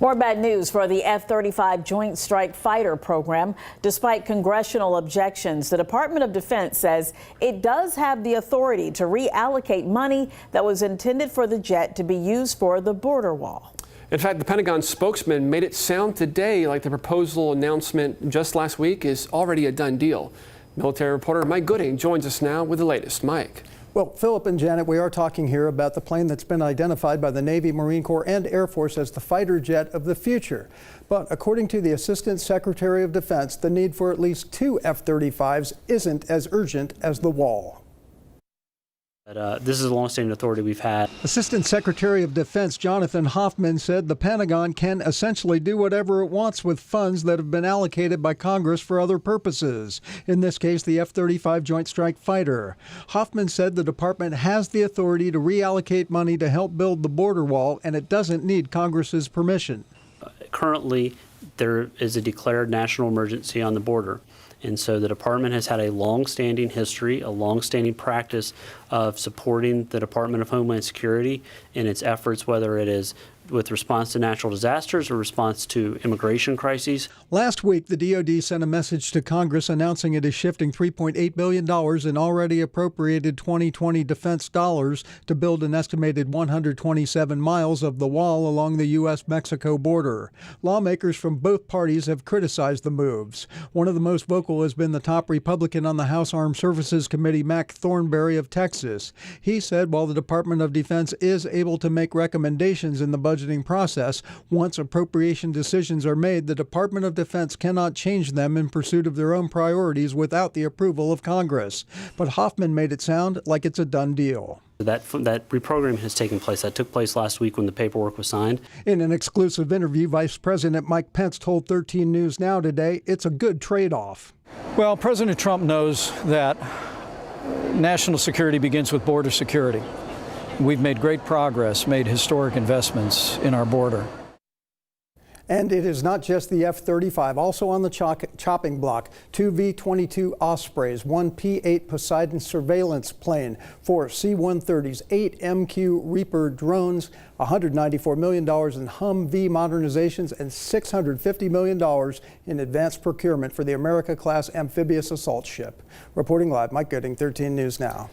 More bad news for the F-35 Joint Strike Fighter program. Despite congressional objections, the Department of Defense says it does have the authority to reallocate money that was intended for the jet to be used for the border wall. In fact, the Pentagon spokesman made it sound today like the proposal announcement just last week is already a done deal. Military reporter Mike Gooding joins us now with the latest. Mike. Well, Philip and Janet, we are talking here about the plane that's been identified by the Navy, Marine Corps, and Air Force as the fighter jet of the future. But according to the Assistant Secretary of Defense, the need for at least 2 F-35s isn't as urgent as the wall. This is a long-standing authority we've had. Assistant Secretary of Defense Jonathan Hoffman said the Pentagon can essentially do whatever it wants with funds that have been allocated by Congress for other purposes, in this case the F-35 Joint Strike Fighter. Hoffman said the department has the authority to reallocate money to help build the border wall, and it doesn't need Congress's permission. Currently, there is a declared national emergency on the border. And so the department has had a long-standing history, a long-standing practice of supporting the Department of Homeland Security in its efforts, whether it is with response to natural disasters or response to immigration crises. Last week, the DoD sent a message to Congress announcing it is shifting $3.8 billion in already appropriated 2020 defense dollars to build an estimated 127 miles of the wall along the U.S.-Mexico border. Lawmakers from both parties have criticized the moves. One of the most vocal has been the top Republican on the House Armed Services Committee, Mac Thornberry of Texas. He said while the Department of Defense is able to make recommendations in the budgeting process, once appropriation decisions are made, the Department of Defense cannot change them in pursuit of their own priorities without the approval of Congress. But Hoffman made it sound like it's a done deal. That reprogramming has taken place. That took place last week when the paperwork was signed. In an exclusive interview, Vice President Mike Pence told 13 News Now today it's a good trade-off. Well, President Trump knows that national security begins with border security. We've made great progress, made historic investments in our border. And it is not just the F-35. Also on the chopping block, 2 V-22 Ospreys, 1 P-8 Poseidon surveillance plane, 4 C-130s, 8 MQ Reaper drones, $194 million in Humvee modernizations, and $650 million in advanced procurement for the America-class amphibious assault ship. Reporting live, Mike Gooding, 13 News Now.